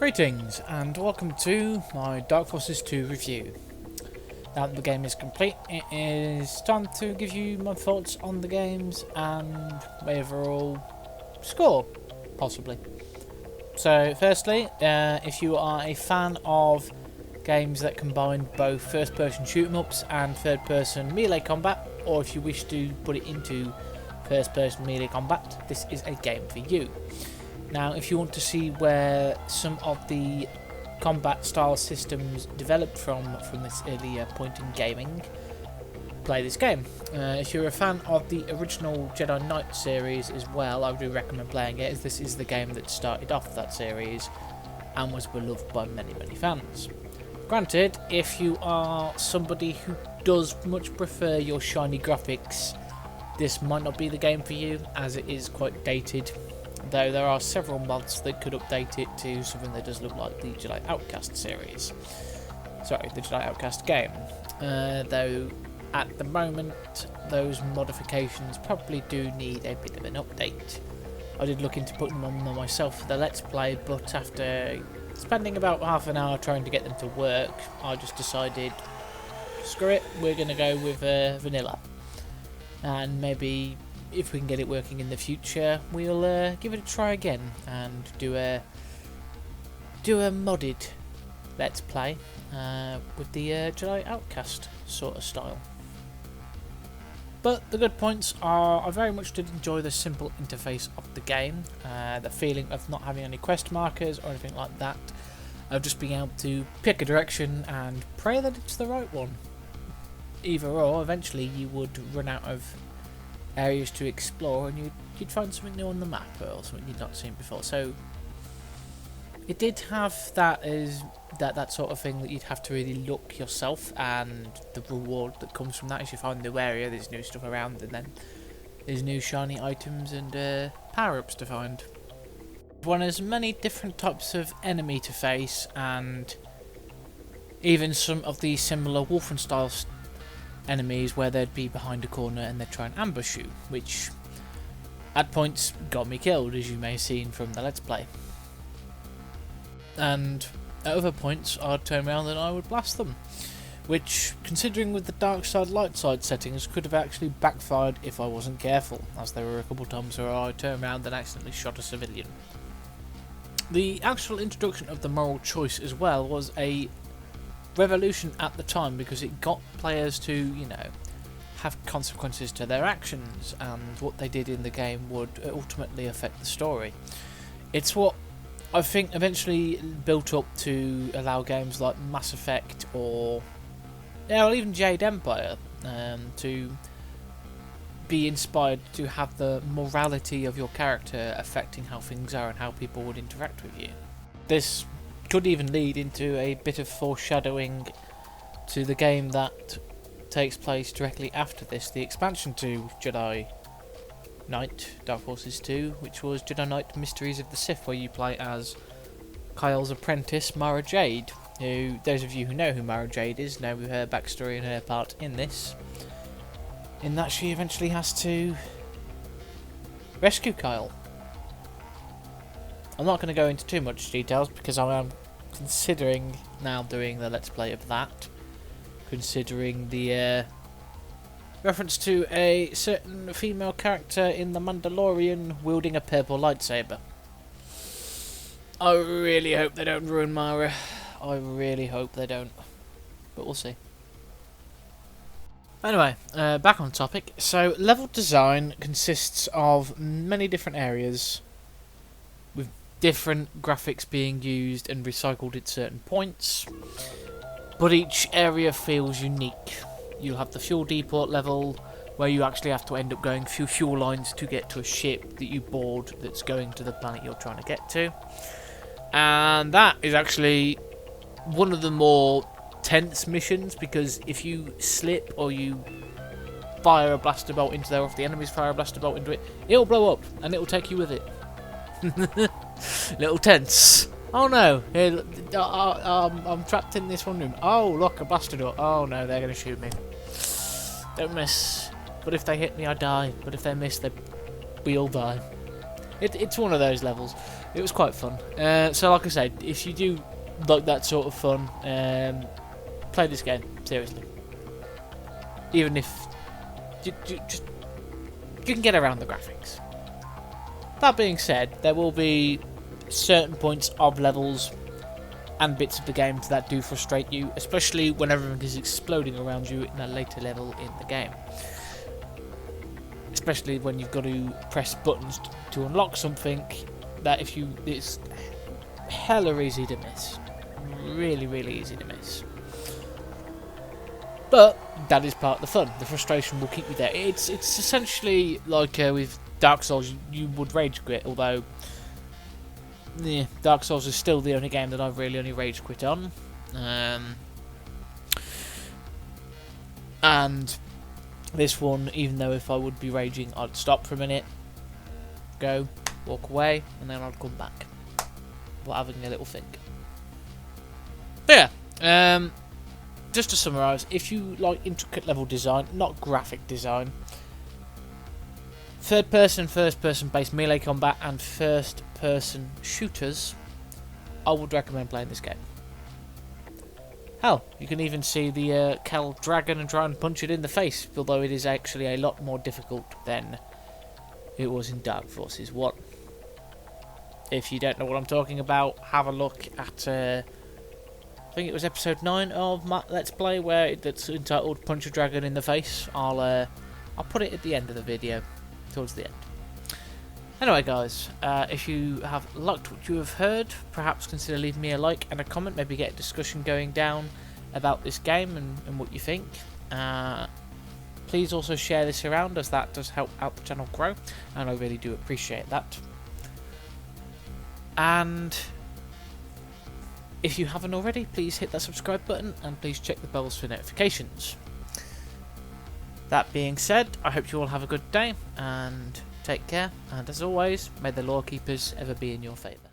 Greetings and welcome to my Dark Forces 2 review. Now that the game is complete, it is time to give you my thoughts on the games and my overall score, possibly. So firstly, if you are a fan of games that combine both first-person shoot-em-ups and third-person melee combat, or if you wish to put it into first-person melee combat, this is a game for you. Now, if you want to see where some of the combat style systems developed from this earlier point in gaming, play this game. If you're a fan of the original Jedinight series as well, I do recommend playing it, as this is the game that started off that series and was beloved by many fans. Granted, if you are somebody who does much prefer your shiny graphics, this might not be the game for you, as it is quite dated. Though there are several mods that could update it to something that does look like the Jedi Outcast series. Sorry, the Jedi Outcast game. Though at the moment those modifications probably do need a bit of an update. I did look into putting them on myself for the Let's Play, but after spending about half an hour trying to get them to work, I just decided, screw it, we're going to go with vanilla. And maybe if we can get it working in the future, we'll give it a try again and do a modded Let's Play with the Jedi Outcast sort of style. But the good points are, I very much did enjoy the simple interface of the game, the feeling of not having any quest markers or anything like that, of just being able to pick a direction and pray that it's the right one. Either or, eventually you would run out of areas to explore and you'd find something new on the map or something you'd not seen before. So it did have that sort of thing that you'd have to really look yourself, and the reward that comes from that is you find a new area, there's new stuff around, and then there's new shiny items and power-ups to find. One has many different types of enemy to face, and even some of the similar Wolfenstein enemies where they'd be behind a corner and they'd try and ambush you, which at points got me killed, as you may have seen from the Let's Play. And at other points I'd turn around and I would blast them, which, considering with the dark side light side settings, could have actually backfired if I wasn't careful, as there were a couple of times where I turned around and accidentally shot a civilian. The actual introduction of the moral choice as well was a revolution at the time, because it got players to, you know, have consequences to their actions, and what they did in the game would ultimately affect the story. It's what I think eventually built up to allow games like Mass Effect or even Jade Empire to be inspired to have the morality of your character affecting how things are and how people would interact with you. This could even lead into a bit of foreshadowing to the game that takes place directly after this, the expansion to Jedi Knight, Dark Forces 2, which was Jedi Knight Mysteries of the Sith, where you play as Kyle's apprentice, Mara Jade, who, those of you who know who Mara Jade is, know her backstory and her part in this, in that she eventually has to rescue Kyle. I'm not going to go into too much details because I am considering now doing the Let's Play of that, considering the reference to a certain female character in The Mandalorian wielding a purple lightsaber. I really hope they don't ruin Mara. I really hope they don't. But we'll see. Anyway, back on topic. So, level design consists of many different areas, with different graphics being used and recycled at certain points, but each area feels unique. You'll have the fuel depot level, where you actually have to end up going through fuel lines to get to a ship that you board that's going to the planet you're trying to get to. And that is actually one of the more tense missions, because if you slip or you fire a blaster bolt into there, or if the enemies fire a blaster bolt into it, it'll blow up and it'll take you with it. Little tense. Oh no, here, I'm trapped in this one room. Oh look, a blaster door. Oh no, they're going to shoot me. Don't miss. But if they hit me, I die. But if they miss, we all die. It's one of those levels. It was quite fun. So like I said, if you do like that sort of fun, play this game seriously. Even if you can get around the graphics. That being said, there will be certain points of levels and bits of the game that do frustrate you, especially when everything is exploding around you in a later level in the game. Especially when you've got to press buttons to unlock something that it's hella easy to miss. Really, really easy to miss. But that is part of the fun. The frustration will keep you there. It's essentially like with Dark Souls, you would rage quit, although yeah, Dark Souls is still the only game that I've really only rage quit on. And this one, even though if I would be raging, I'd stop for a minute, go, walk away, and then I'd come back while having a little think. But yeah, just to summarise, if you like intricate level design, not graphic design, third person, first person based melee combat and first person shooters, I would recommend playing this game. Hell, you can even see the Kel dragon and try and punch it in the face, although it is actually a lot more difficult than it was in Dark Forces 1. If you don't know what I'm talking about, have a look at, I think it was episode 9 of my Let's Play, where it's entitled Punch a Dragon in the Face. I'll put it at the end of the video, towards the end. Anyway guys, if you have liked what you have heard, perhaps consider leaving me a like and a comment, maybe get a discussion going down about this game and what you think. Please also share this around, as that does help out the channel grow, and I really do appreciate that. And if you haven't already, please hit that subscribe button and please check the bells for notifications. That being said, I hope you all have a good day and take care, and as always, may the law keepers ever be in your favour.